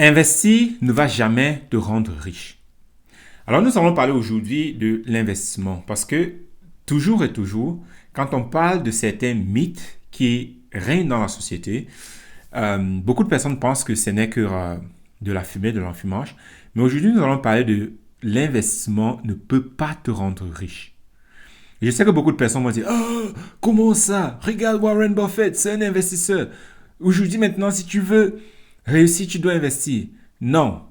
Investir ne va jamais te rendre riche. Alors nous allons parler aujourd'hui de l'investissement parce que toujours et toujours, quand on parle de certains mythes qui règnent dans la société, beaucoup de personnes pensent que ce n'est que de la fumée, de l'enfumage. Mais aujourd'hui, nous allons parler de l'investissement ne peut pas te rendre riche. Et je sais que beaucoup de personnes vont dire «Oh, comment ça? Regarde Warren Buffett, c'est un investisseur. Aujourd'hui, maintenant, si tu veux réussir, tu dois investir.» Non,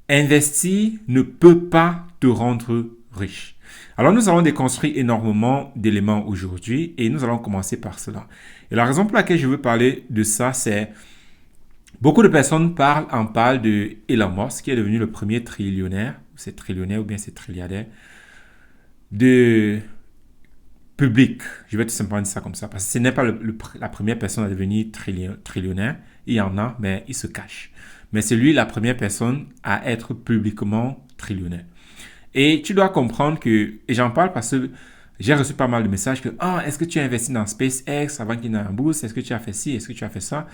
investir ne peut pas te rendre riche. Alors, nous allons déconstruire énormément d'éléments aujourd'hui et nous allons commencer par cela. Et la raison pour laquelle je veux parler de ça, c'est beaucoup de personnes parlent de Elon Musk, qui est devenu le premier trillionnaire, c'est trillionnaire ou bien c'est trilliardaire, de public. Je vais tout simplement dire ça comme ça, parce que ce n'est pas la première personne à devenir trillionnaire. Il y en a, mais il se cache. Mais c'est lui la première personne à être publiquement trillionnaire. Et tu dois comprendre que, et j'en parle parce que j'ai reçu pas mal de messages que, est-ce que tu as investi dans SpaceX avant qu'il n'ait un boost? Est-ce que tu as fait ci? Est-ce que tu as fait ça?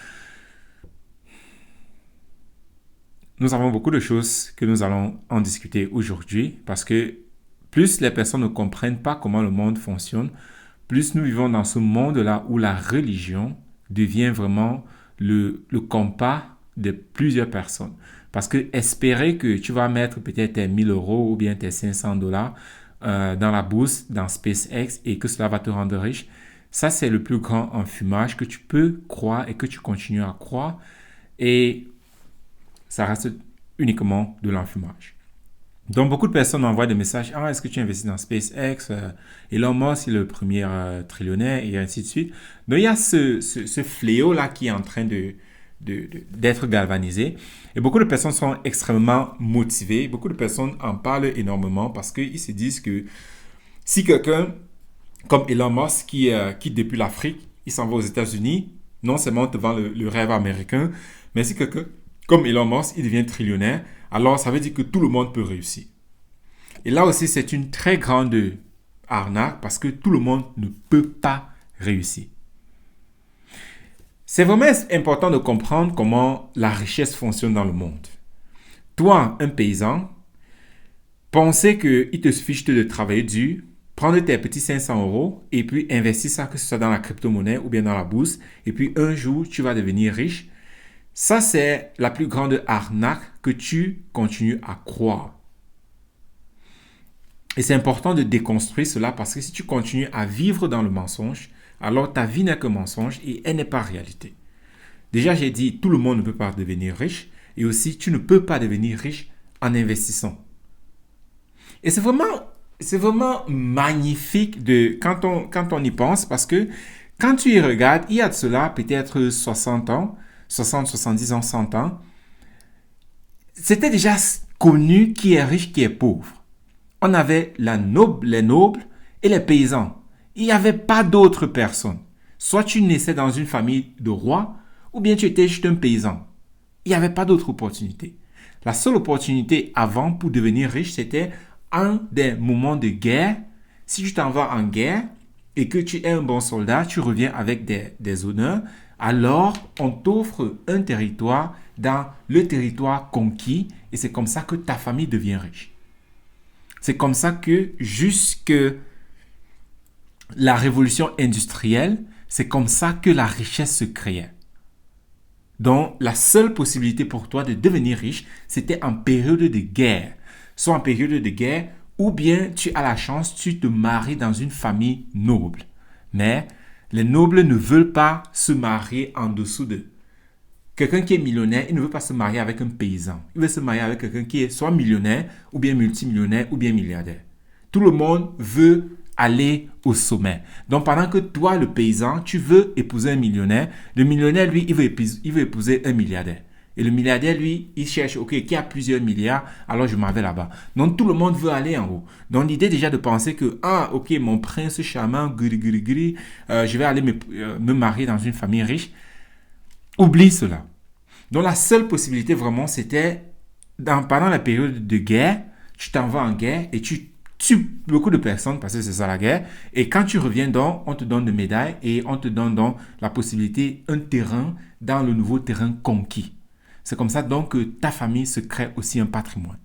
Nous avons beaucoup de choses que nous allons en discuter aujourd'hui parce que plus les personnes ne comprennent pas comment le monde fonctionne, plus nous vivons dans ce monde-là où la religion devient vraiment le compas de plusieurs personnes. Parce que espérer que tu vas mettre peut-être tes 1000 euros ou bien tes 500 dollars dans la bourse, dans SpaceX et que cela va te rendre riche, ça c'est le plus grand enfumage que tu peux croire et que tu continues à croire. Et ça reste uniquement de l'enfumage. Donc, beaucoup de personnes m'envoient des messages. Est-ce que tu investis dans SpaceX? Elon Musk est le premier trillionnaire et ainsi de suite. Donc, il y a ce fléau-là qui est en train d'être galvanisé. Et beaucoup de personnes sont extrêmement motivées. Beaucoup de personnes en parlent énormément parce qu'ils se disent que si quelqu'un comme Elon Musk qui quitte depuis l'Afrique, il s'en va aux États-Unis, non seulement devant le rêve américain, mais si quelqu'un comme Elon Musk, il devient trillionnaire, alors ça veut dire que tout le monde peut réussir. Et là aussi, c'est une très grande arnaque parce que tout le monde ne peut pas réussir. C'est vraiment important de comprendre comment la richesse fonctionne dans le monde. Toi, un paysan, penser qu'il te suffit juste de travailler dur, prendre tes petits 500 euros et puis investir ça, que ce soit dans la crypto-monnaie ou bien dans la bourse, et puis un jour, tu vas devenir riche. Ça, c'est la plus grande arnaque que tu continues à croire. Et c'est important de déconstruire cela parce que si tu continues à vivre dans le mensonge, alors ta vie n'est qu'un mensonge et elle n'est pas réalité. Déjà, j'ai dit, tout le monde ne peut pas devenir riche et aussi, tu ne peux pas devenir riche en investissant. Et c'est vraiment magnifique quand on y pense parce que quand tu y regardes, il y a de cela peut-être 60 ans, 60, 70 ans, 100 ans, c'était déjà connu qui est riche, qui est pauvre. On avait les nobles et les paysans. Il n'y avait pas d'autres personnes. Soit tu naissais dans une famille de rois, ou bien tu étais juste un paysan. Il n'y avait pas d'autre opportunité. La seule opportunité avant pour devenir riche, c'était un des moments de guerre. Si tu t'en vas en guerre et que tu es un bon soldat, tu reviens avec des honneurs, alors on t'offre un territoire dans le territoire conquis et c'est comme ça que ta famille devient riche. C'est comme ça que jusque la révolution industrielle, c'est comme ça que la richesse se créait. Donc la seule possibilité pour toi de devenir riche, c'était en période de guerre. Soit en période de guerre ou bien tu as la chance, tu te maries dans une famille noble. Mais les nobles ne veulent pas se marier en dessous d'eux. Quelqu'un qui est millionnaire, il ne veut pas se marier avec un paysan. Il veut se marier avec quelqu'un qui est soit millionnaire, ou bien multimillionnaire, ou bien milliardaire. Tout le monde veut aller au sommet. Donc pendant que toi, le paysan, tu veux épouser un millionnaire, le millionnaire, lui, il veut épouser un milliardaire. Et le milliardaire, lui, il cherche, qui a plusieurs milliards, alors je m'en vais là-bas. Donc tout le monde veut aller en haut. Donc l'idée déjà de penser que, mon prince charmant, je vais aller me marier dans une famille riche. Oublie cela. Donc la seule possibilité vraiment, c'était, pendant la période de guerre, tu t'en vas en guerre et tu tues beaucoup de personnes parce que c'est ça la guerre. Et quand tu reviens donc, on te donne des médailles et on te donne donc la possibilité, un terrain dans le nouveau terrain conquis. C'est comme ça donc que ta famille se crée aussi un patrimoine.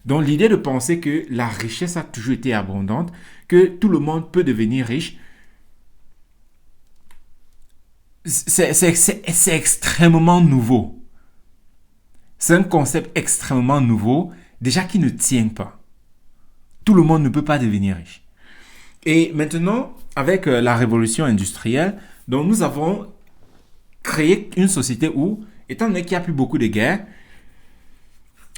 Donc l'idée de penser que la richesse a toujours été abondante, que tout le monde peut devenir riche, c'est extrêmement nouveau. C'est un concept extrêmement nouveau, déjà qui ne tient pas. Tout le monde ne peut pas devenir riche. Et maintenant, avec la révolution industrielle, donc nous avons créé une société où, étant donné qu'il n'y a plus beaucoup de guerres,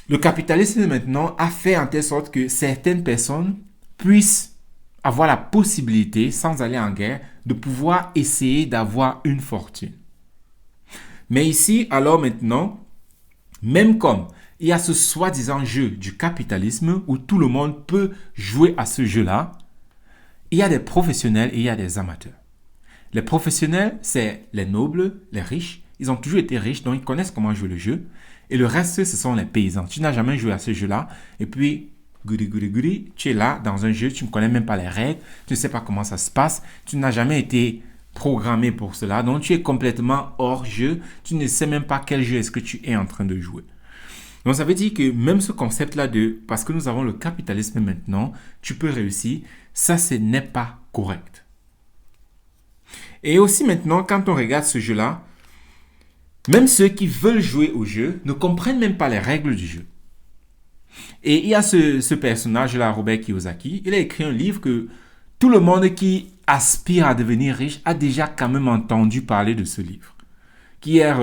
le capitalisme maintenant a fait en telle sorte que certaines personnes puissent avoir la possibilité, sans aller en guerre, de pouvoir essayer d'avoir une fortune. Mais ici, alors maintenant, même comme il y a ce soi-disant jeu du capitalisme où tout le monde peut jouer à ce jeu-là, il y a des professionnels et il y a des amateurs. Les professionnels, c'est les nobles, les riches. Ils ont toujours été riches, donc ils connaissent comment jouer le jeu. Et le reste, ce sont les paysans. Tu n'as jamais joué à ce jeu-là. Et puis, goody, tu es là dans un jeu, tu ne connais même pas les règles, tu ne sais pas comment ça se passe, tu n'as jamais été programmé pour cela. Donc, tu es complètement hors jeu. Tu ne sais même pas quel jeu est-ce que tu es en train de jouer. Donc, ça veut dire que même ce concept-là de « parce que nous avons le capitalisme maintenant, tu peux réussir », ça, ce n'est pas correct. Et aussi maintenant, quand on regarde ce jeu-là, même ceux qui veulent jouer au jeu ne comprennent même pas les règles du jeu. Et il y a ce personnage-là, Robert Kiyosaki, il a écrit un livre que tout le monde qui aspire à devenir riche a déjà quand même entendu parler de ce livre, qui est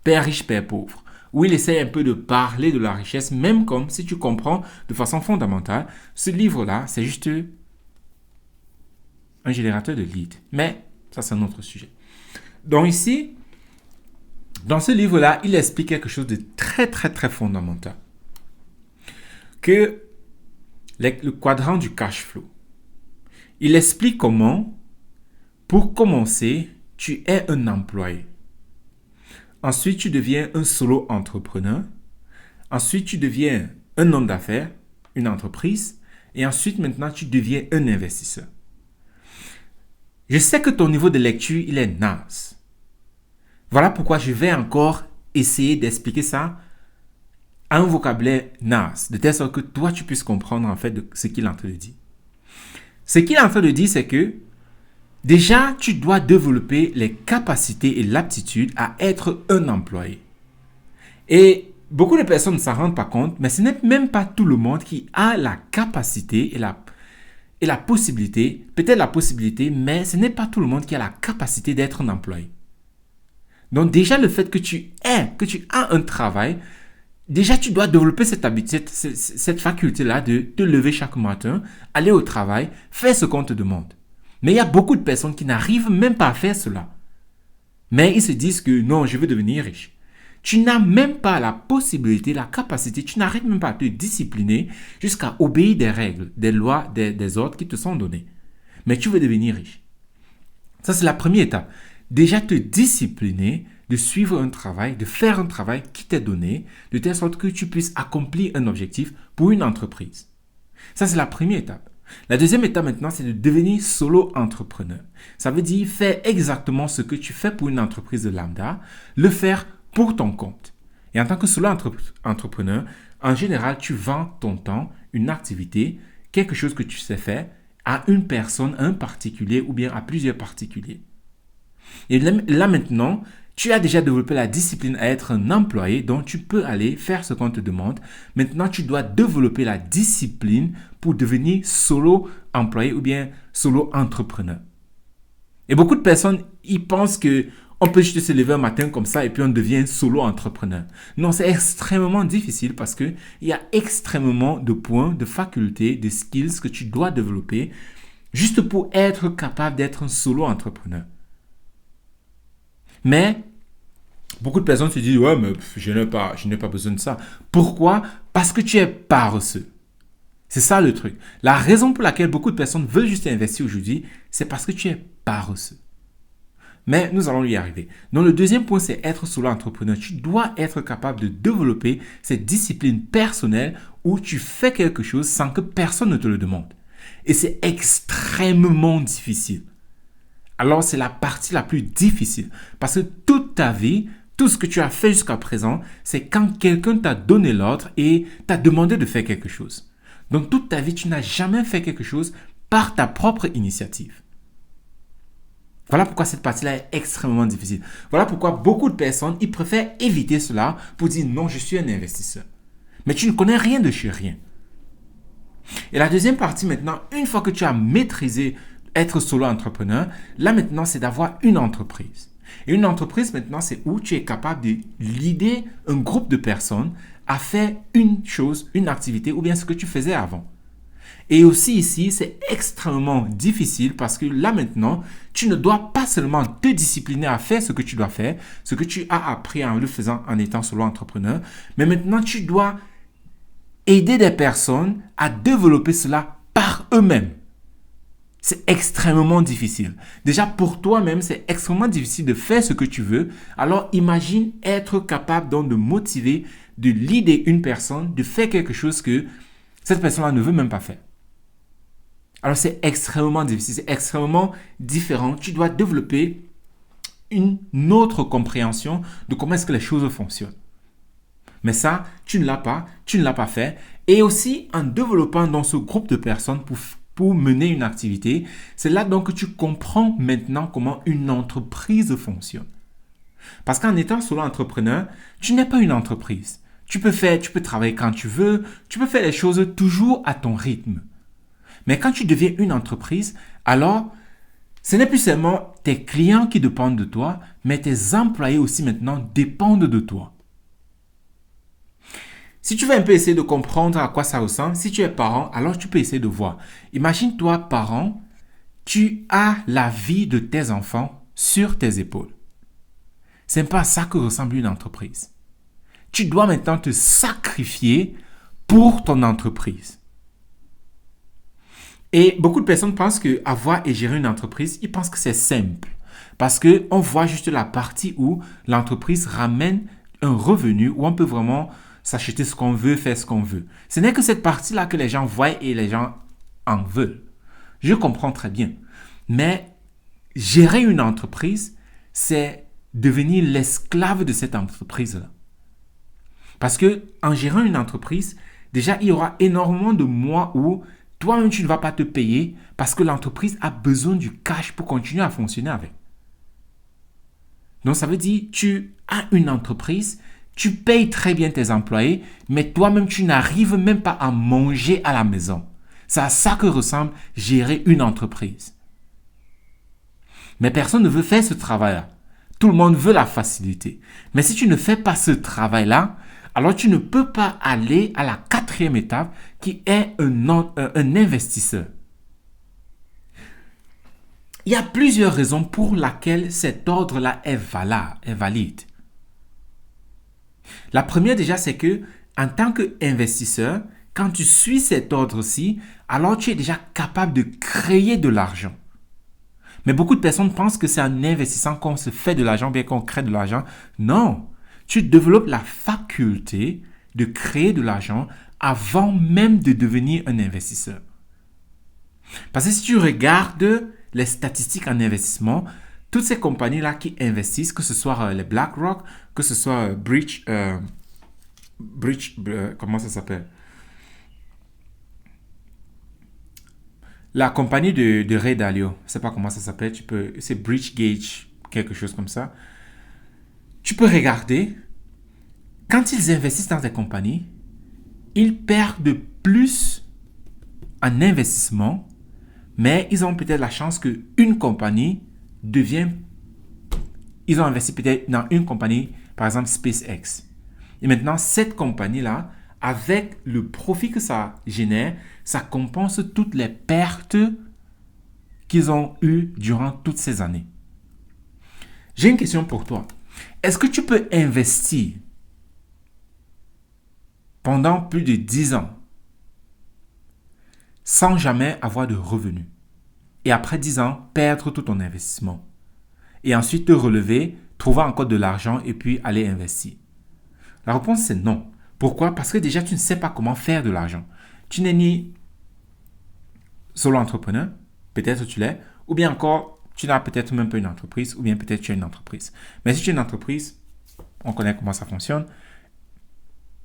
Père riche, Père pauvre, où il essaie un peu de parler de la richesse, même comme si tu comprends de façon fondamentale, ce livre-là, c'est juste un générateur de leads. Mais ça, c'est un autre sujet. Donc ici, dans ce livre-là, il explique quelque chose de très, très, très fondamental. Que le quadrant du cash flow. Il explique comment, pour commencer, tu es un employé. Ensuite, tu deviens un solo entrepreneur. Ensuite, tu deviens un homme d'affaires, une entreprise. Et ensuite, maintenant, tu deviens un investisseur. Je sais que ton niveau de lecture, il est naze. Voilà pourquoi je vais encore essayer d'expliquer ça à un vocabulaire naze, de telle sorte que toi, tu puisses comprendre en fait de ce qu'il est en train de dire. Ce qu'il est en train de dire, c'est que déjà, tu dois développer les capacités et l'aptitude à être un employé. Et beaucoup de personnes ne s'en rendent pas compte, mais ce n'est même pas tout le monde qui a la capacité et la possibilité, peut-être la possibilité, mais ce n'est pas tout le monde qui a la capacité d'être un employé. Donc déjà, le fait que tu as un travail, déjà tu dois développer cette habitude, cette faculté-là de te lever chaque matin, aller au travail, faire ce qu'on te demande. Mais il y a beaucoup de personnes qui n'arrivent même pas à faire cela. Mais ils se disent que non, je veux devenir riche. Tu n'as même pas la possibilité, la capacité, tu n'arrives même pas à te discipliner jusqu'à obéir des règles, des lois, des ordres qui te sont donnés. Mais tu veux devenir riche. Ça, c'est la première étape. Déjà te discipliner, de suivre un travail, de faire un travail qui t'est donné, de telle sorte que tu puisses accomplir un objectif pour une entreprise. Ça, c'est la première étape. La deuxième étape maintenant, c'est de devenir solo entrepreneur. Ça veut dire faire exactement ce que tu fais pour une entreprise de lambda, le faire pour ton compte. Et en tant que solo entrepreneur, en général, tu vends ton temps, une activité, quelque chose que tu sais faire, à une personne, à un particulier ou bien à plusieurs particuliers. Et là maintenant, tu as déjà développé la discipline à être un employé, donc tu peux aller faire ce qu'on te demande. Maintenant, tu dois développer la discipline pour devenir solo employé ou bien solo entrepreneur. Et beaucoup de personnes, ils pensent que on peut juste se lever un matin comme ça et puis on devient solo entrepreneur. Non, c'est extrêmement difficile parce qu'il y a extrêmement de points, de facultés, de skills que tu dois développer juste pour être capable d'être un solo entrepreneur. Mais beaucoup de personnes se disent « Ouais, mais je n'ai pas besoin de ça. » Pourquoi? Parce que tu es paresseux. C'est ça le truc. La raison pour laquelle beaucoup de personnes veulent juste investir aujourd'hui, c'est parce que tu es paresseux. Mais nous allons y arriver. Donc le deuxième point, c'est être solo entrepreneur. Tu dois être capable de développer cette discipline personnelle où tu fais quelque chose sans que personne ne te le demande. Et c'est extrêmement difficile. Alors, c'est la partie la plus difficile parce que toute ta vie, Tout ce que tu as fait jusqu'à présent, c'est quand quelqu'un t'a donné l'ordre et t'a demandé de faire quelque chose. Donc toute ta vie, tu n'as jamais fait quelque chose par ta propre initiative. Voilà pourquoi cette partie-là est extrêmement difficile. Voilà pourquoi beaucoup de personnes, ils préfèrent éviter cela pour dire non, je suis un investisseur. Mais tu ne connais rien de chez rien. Et la deuxième partie maintenant, une fois que tu as maîtrisé être solo entrepreneur, là maintenant, c'est d'avoir une entreprise. Et une entreprise maintenant, c'est où tu es capable de leader un groupe de personnes à faire une chose, une activité ou bien ce que tu faisais avant. Et aussi ici, c'est extrêmement difficile parce que là maintenant, tu ne dois pas seulement te discipliner à faire ce que tu dois faire, ce que tu as appris en le faisant en étant solo entrepreneur, mais maintenant tu dois aider des personnes à développer cela par eux-mêmes. C'est extrêmement difficile. Déjà pour toi-même, c'est extrêmement difficile de faire ce que tu veux. Alors imagine être capable donc de motiver, de leader une personne, de faire quelque chose que cette personne-là ne veut même pas faire. Alors c'est extrêmement difficile, c'est extrêmement différent. Tu dois développer une autre compréhension de comment est-ce que les choses fonctionnent. Mais ça, tu ne l'as pas fait. Et aussi en développant dans ce groupe de personnes pour mener une activité, c'est là donc que tu comprends maintenant comment une entreprise fonctionne. Parce qu'en étant solo entrepreneur, tu n'es pas une entreprise. Tu peux travailler quand tu veux, tu peux faire les choses toujours à ton rythme. Mais quand tu deviens une entreprise, alors, ce n'est plus seulement tes clients qui dépendent de toi, mais tes employés aussi maintenant dépendent de toi. Si tu veux un peu essayer de comprendre à quoi ça ressemble, si tu es parent, alors tu peux essayer de voir. Imagine-toi, parent, tu as la vie de tes enfants sur tes épaules. Ce n'est pas ça que ressemble une entreprise. Tu dois maintenant te sacrifier pour ton entreprise. Et beaucoup de personnes pensent qu'avoir et gérer une entreprise, ils pensent que c'est simple. Parce qu'on voit juste la partie où l'entreprise ramène un revenu, où on peut vraiment s'acheter ce qu'on veut, faire ce qu'on veut. Ce n'est que cette partie-là que les gens voient et les gens en veulent. Je comprends très bien. Mais gérer une entreprise, c'est devenir l'esclave de cette entreprise-là. Parce que en gérant une entreprise, déjà, il y aura énormément de mois où toi-même, tu ne vas pas te payer parce que l'entreprise a besoin du cash pour continuer à fonctionner avec. Donc, ça veut dire, tu as une entreprise, tu payes très bien tes employés, mais toi-même, tu n'arrives même pas à manger à la maison. C'est à ça que ressemble gérer une entreprise. Mais personne ne veut faire ce travail-là. Tout le monde veut la facilité. Mais si tu ne fais pas ce travail-là, alors tu ne peux pas aller à la quatrième étape qui est un investisseur. Il y a plusieurs raisons pour lesquelles cet ordre-là est valide. La première déjà, c'est que en tant qu'investisseur, quand tu suis cet ordre-ci, alors tu es déjà capable de créer de l'argent. Mais beaucoup de personnes pensent que c'est en investissant qu'on se fait de l'argent, bien qu'on crée de l'argent. Non, tu développes la faculté de créer de l'argent avant même de devenir un investisseur. Parce que si tu regardes les statistiques en investissement, toutes ces compagnies-là qui investissent, que ce soit les BlackRock, que ce soit comment ça s'appelle? La compagnie de Ray Dalio, je ne sais pas comment ça s'appelle, c'est Bridgegate, quelque chose comme ça. Tu peux regarder, quand ils investissent dans des compagnies, ils perdent plus en investissement, mais ils ont peut-être la chance qu'une compagnie ils ont investi peut-être dans une compagnie, par exemple SpaceX. Et maintenant, cette compagnie-là, avec le profit que ça génère, ça compense toutes les pertes qu'ils ont eues durant toutes ces années. J'ai une question pour toi. Est-ce que tu peux investir pendant plus de 10 ans sans jamais avoir de revenus et après 10 ans, perdre tout ton investissement et ensuite te relever, trouver encore de l'argent et puis aller investir? La réponse c'est non. Pourquoi? Parce que déjà, tu ne sais pas comment faire de l'argent. Tu n'es ni solo entrepreneur, peut-être tu l'es, ou bien encore, tu n'as peut-être même pas une entreprise, ou bien peut-être tu as une entreprise. Mais si tu as une entreprise, on connaît comment ça fonctionne.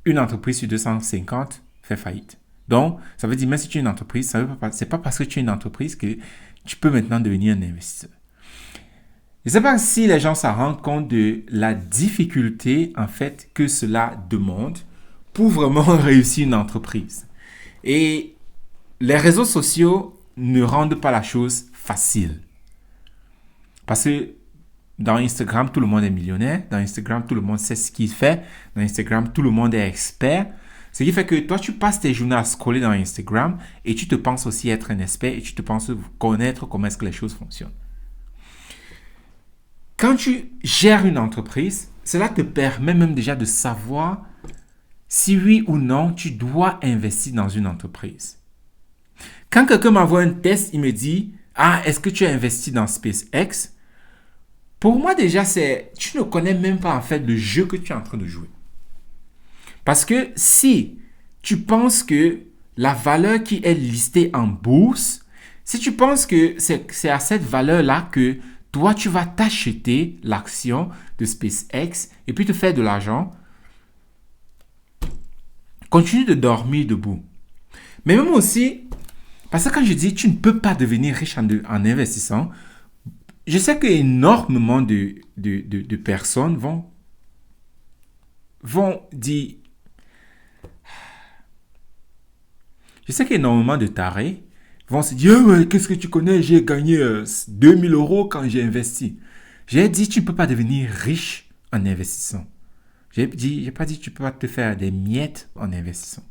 Une entreprise sur 250 fait faillite. Donc, ça veut dire, même si tu es une entreprise, c'est pas parce que tu es une entreprise que tu peux maintenant devenir un investisseur. Je ne sais pas si les gens s'en rendent compte de la difficulté, en fait, que cela demande pour vraiment réussir une entreprise. Et les réseaux sociaux ne rendent pas la chose facile. Parce que dans Instagram, tout le monde est millionnaire. Dans Instagram, tout le monde sait ce qu'il fait. Dans Instagram, tout le monde est expert. Ce qui fait que toi, tu passes tes journées à scroller dans Instagram et tu te penses aussi être un expert et tu te penses connaître comment est-ce que les choses fonctionnent. Quand tu gères une entreprise, cela te permet même déjà de savoir si oui ou non tu dois investir dans une entreprise. Quand quelqu'un m'envoie un test, il me dit « Ah, est-ce que tu as investi dans SpaceX ?» Pour moi déjà, tu ne connais même pas en fait le jeu que tu es en train de jouer. Parce que si tu penses que la valeur qui est listée en bourse, si tu penses que c'est à cette valeur-là que toi, tu vas t'acheter l'action de SpaceX et puis te faire de l'argent, continue de dormir debout. Mais même aussi, parce que quand je dis tu ne peux pas devenir riche en investissant, je sais qu'énormément de personnes vont dire... Je sais qu'énormément de tarés vont se dire oh, « Qu'est-ce que tu connais? J'ai gagné 2000 € quand j'ai investi. » J'ai dit « Tu ne peux pas devenir riche en investissant. » J'ai pas dit « Tu ne peux pas te faire des miettes en investissant. »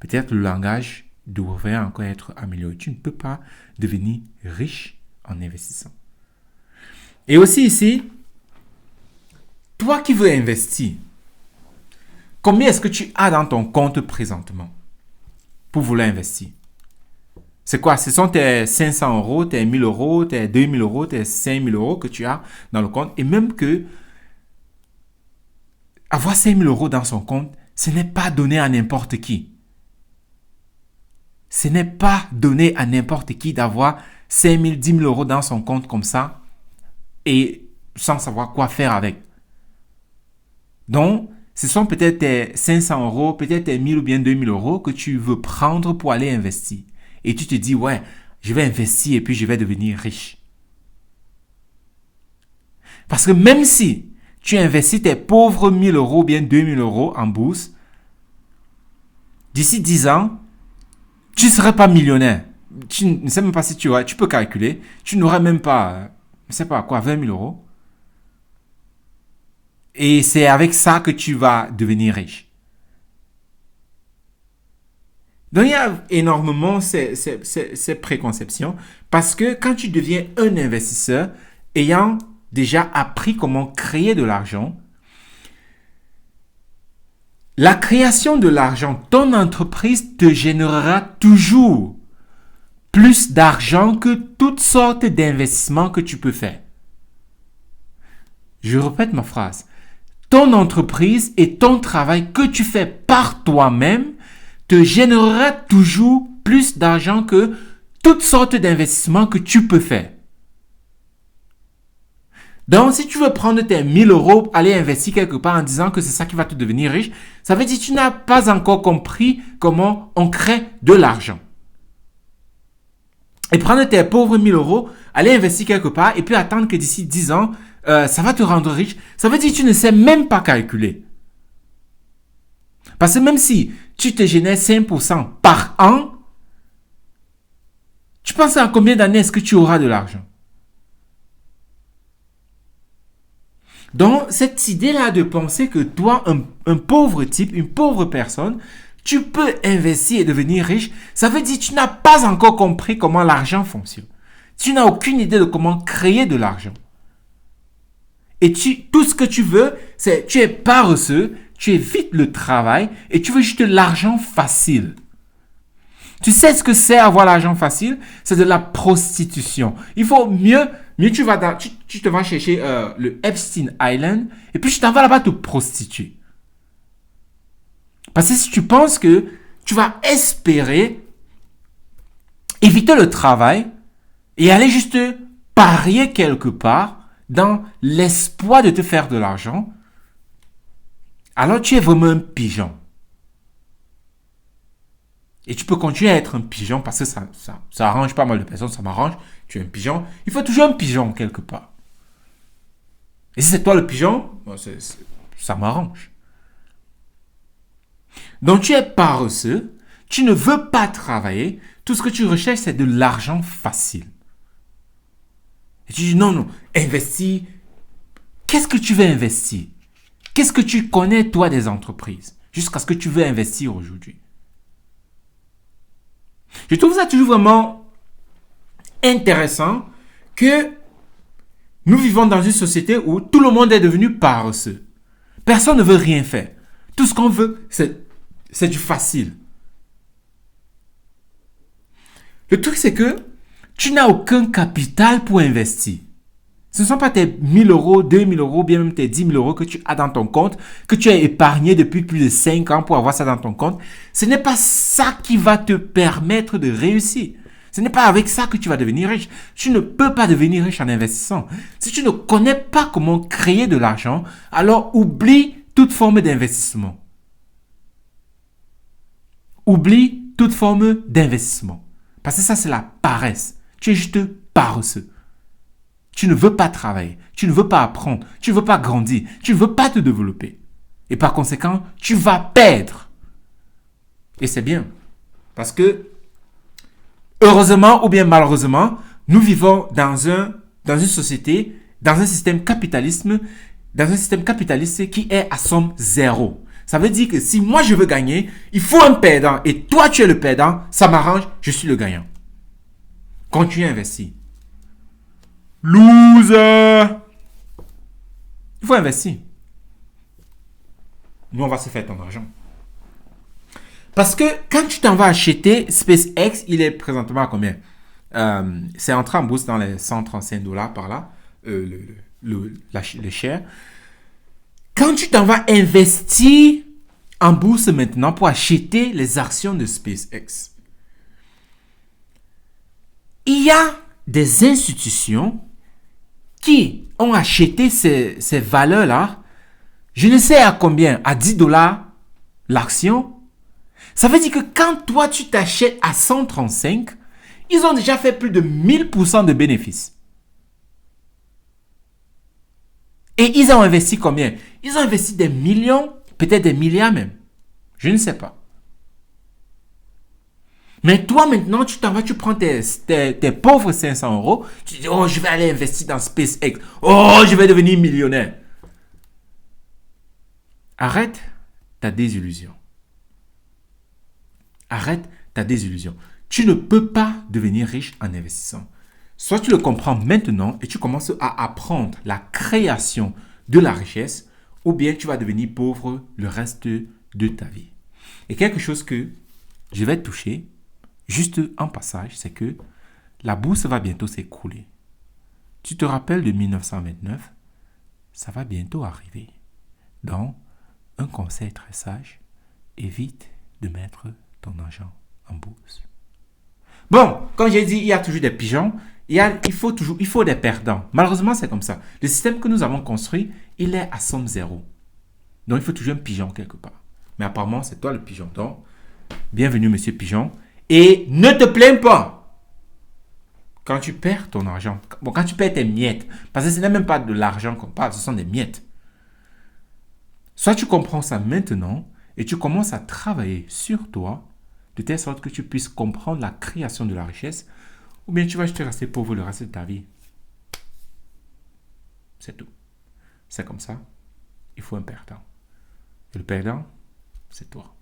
Peut-être le langage devrait encore être amélioré. Tu ne peux pas devenir riche en investissant. Et aussi ici, toi qui veux investir, combien est-ce que tu as dans ton compte présentement pour vouloir investir? C'est quoi? Ce sont tes 500 €, tes 1000 €, tes 2000 €, tes 5000 € que tu as dans le compte. Et même que avoir 5000 € dans son compte, ce n'est pas donné à n'importe qui. Ce n'est pas donné à n'importe qui d'avoir 5000, 10 000 € dans son compte comme ça et sans savoir quoi faire avec. Donc, ce sont peut-être tes 500 €, peut-être tes 1000 ou bien 2000 € que tu veux prendre pour aller investir. Et tu te dis, ouais, je vais investir et puis je vais devenir riche. Parce que même si tu investis tes pauvres 1000 € ou bien 2000 € en bourse, d'ici 10 ans, tu ne serais pas millionnaire. Tu ne sais même pas si tu peux calculer. Tu n'auras même pas, je ne sais pas quoi, 20 000 €. Et c'est avec ça que tu vas devenir riche. Donc, il y a énormément ces préconceptions parce que quand tu deviens un investisseur ayant déjà appris comment créer de l'argent, la création de l'argent, ton entreprise te générera toujours plus d'argent que toutes sortes d'investissements que tu peux faire. Je répète ma phrase. Ton entreprise et ton travail que tu fais par toi-même te générera toujours plus d'argent que toutes sortes d'investissements que tu peux faire. Donc, si tu veux prendre tes 1000 €, aller investir quelque part en disant que c'est ça qui va te devenir riche, ça veut dire que tu n'as pas encore compris comment on crée de l'argent. Et prendre tes pauvres 1000 €, aller investir quelque part et puis attendre que d'ici 10 ans, ça va te rendre riche, ça veut dire que tu ne sais même pas calculer. Parce que même si tu te génères 5% par an, tu penses à combien d'années est-ce que tu auras de l'argent? Donc, cette idée-là de penser que toi, un pauvre type, une pauvre personne, tu peux investir et devenir riche, ça veut dire que tu n'as pas encore compris comment l'argent fonctionne. Tu n'as aucune idée de comment créer de l'argent. Et tout ce que tu veux, c'est tu es paresseux, tu évites le travail et tu veux juste de l'argent facile. Tu sais ce que c'est avoir l'argent facile? C'est de la prostitution. Il faut mieux tu te vas chercher le Epstein Island et puis tu t'en vas là-bas te prostituer. Parce que si tu penses que tu vas espérer éviter le travail et aller juste parier quelque part dans l'espoir de te faire de l'argent, alors tu es vraiment un pigeon. Et tu peux continuer à être un pigeon parce que ça arrange pas mal de personnes, ça m'arrange. Tu es un pigeon. Il faut toujours un pigeon quelque part. Et si c'est toi le pigeon, ça m'arrange. Donc tu es paresseux, tu ne veux pas travailler, tout ce que tu recherches c'est de l'argent facile. Et tu dis non, investis. Qu'est-ce que tu veux investir? Qu'est-ce que tu connais toi des entreprises jusqu'à ce que tu veux investir aujourd'hui? Je trouve ça toujours vraiment intéressant que nous vivons dans une société où tout le monde est devenu paresseux. Personne ne veut rien faire. Tout ce qu'on veut, c'est du facile. Le truc, c'est que tu n'as aucun capital pour investir. Ce ne sont pas tes 1000 euros, 2000 euros, bien même tes 10 000 euros que tu as dans ton compte, que tu as épargné depuis plus de 5 ans pour avoir ça dans ton compte. Ce n'est pas ça qui va te permettre de réussir. Ce n'est pas avec ça que tu vas devenir riche. Tu ne peux pas devenir riche en investissant. Si tu ne connais pas comment créer de l'argent, alors oublie toute forme d'investissement. Oublie toute forme d'investissement. Parce que ça, c'est la paresse. Tu es juste paresseux. Tu ne veux pas travailler. Tu ne veux pas apprendre. Tu ne veux pas grandir. Tu ne veux pas te développer. Et par conséquent, tu vas perdre. Et c'est bien. Parce que, heureusement ou bien malheureusement, nous vivons dans une société, dans un système capitaliste qui est à somme zéro. Ça veut dire que si moi je veux gagner, il faut un perdant. Et toi tu es le perdant, ça m'arrange, je suis le gagnant. Continue à investir. Loser! Il faut investir. Nous, on va se faire ton argent. Parce que quand tu t'en vas acheter SpaceX, il est présentement à combien? C'est entré en bourse dans les $135 par là, les shares. Quand tu t'en vas investir en bourse maintenant pour acheter les actions de SpaceX, il y a des institutions qui ont acheté ces valeurs-là, je ne sais à combien, à $10 l'action. Ça veut dire que quand toi tu t'achètes à 135, ils ont déjà fait plus de 1000% de bénéfices. Et ils ont investi combien? Ils ont investi des millions, peut-être des milliards même. Je ne sais pas. Mais toi maintenant, tu t'en vas, tu prends tes pauvres 500 euros, tu dis, oh, je vais aller investir dans SpaceX. Oh, je vais devenir millionnaire. Arrête ta désillusion. Arrête ta désillusion. Tu ne peux pas devenir riche en investissant. Soit tu le comprends maintenant et tu commences à apprendre la création de la richesse, ou bien tu vas devenir pauvre le reste de ta vie. Et quelque chose que je vais toucher, juste en passage, c'est que la bourse va bientôt s'écrouler. Tu te rappelles de 1929? Ça va bientôt arriver. Donc, un conseil très sage, évite de mettre ton argent en bourse. Bon, comme j'ai dit, il y a toujours des pigeons, il faut des perdants. Malheureusement, c'est comme ça. Le système que nous avons construit, il est à somme zéro. Donc, il faut toujours un pigeon quelque part. Mais apparemment, c'est toi le pigeon. Donc, bienvenue, monsieur pigeon. Et ne te plains pas quand tu perds ton argent. Bon, quand tu perds tes miettes. Parce que ce n'est même pas de l'argent qu'on parle, ce sont des miettes. Soit tu comprends ça maintenant et tu commences à travailler sur toi de telle sorte que tu puisses comprendre la création de la richesse, ou bien tu vas juste rester pauvre le reste de ta vie. C'est tout. C'est comme ça. Il faut un perdant. Et le perdant, c'est toi.